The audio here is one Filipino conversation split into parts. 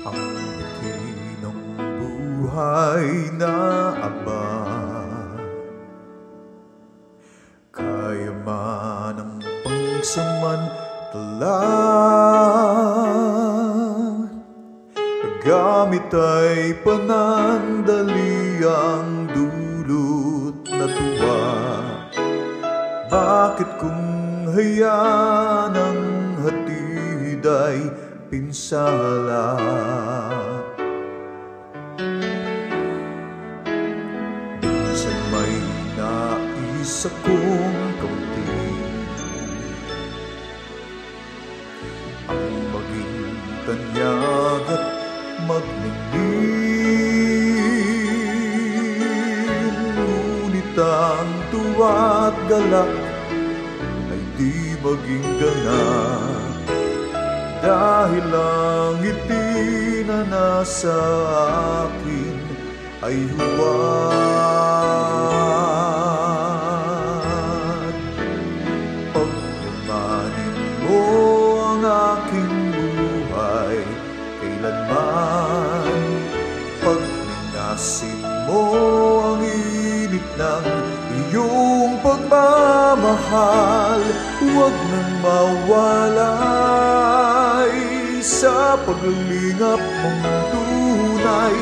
Ang ngiti ng buhay na aba, kaya man ang pagsamantala, gamit ay panandaliang dulot na tuwa. Bakit kung hayaan ang hatid ay pinsala? Minsan may nais akong kaunti ang maging tanyag at maglingin, ngunit ang tuwa at galak ay di maging ganap, dahil ang ngiti na nasa akin ay huwad. Pagyamanin mo ang aking buhay kailanman, pagningasin mo ang init ng iyong pagmamahal. Huwag nang mawalay sa paglingap mong tunay.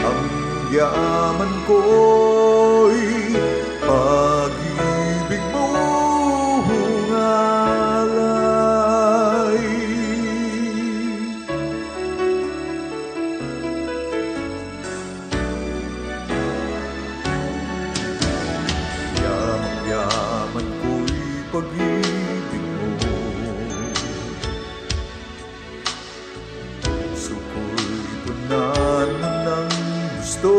Ang yaman ko'y pag-ibig mong alay. Yaman ko'y pag-ibig mo, suko'y punan mo ng gusto.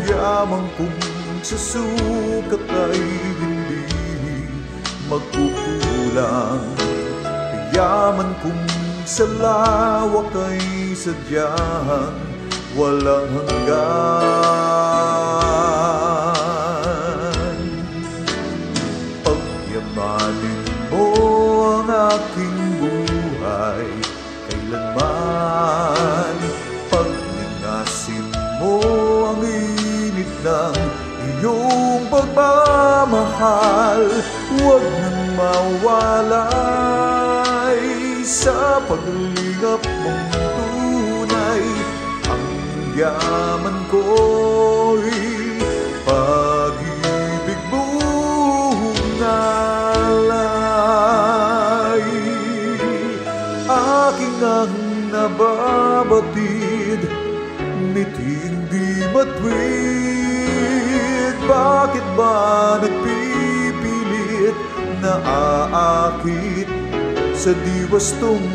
Yaman kong sa sukat ay hindi magkukulang, yaman kong sa lawak ay sadyang walang hanggan. Pagyamanin mo ang aking buhay kailanman, pagningasin mo ang init ng iyong pagmamahal. Huwag nang mawalay sa paglingap mong tunay. Ang yaman ko'y pag-ibig mong alay. Aking ang nababatid, miting di matwid. Bakit ba nagpipilit na aakit sa di wastong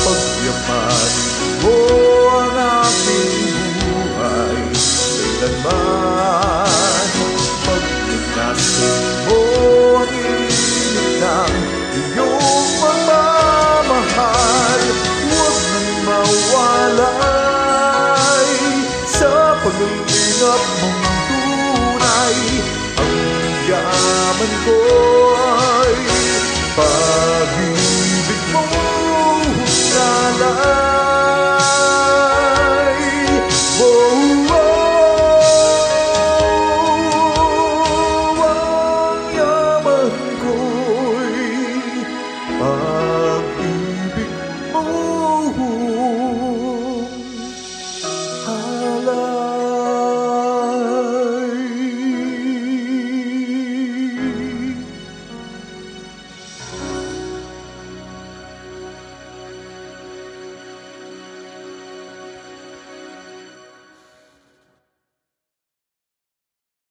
pagyamanin mo ang aking buhay kailanman, pagningasin mo ang init ng iyong pagmamahal. Huwag nang mawalay sa paglingap mong tunay. Ang yaman ko'y pag-ibig mong alay.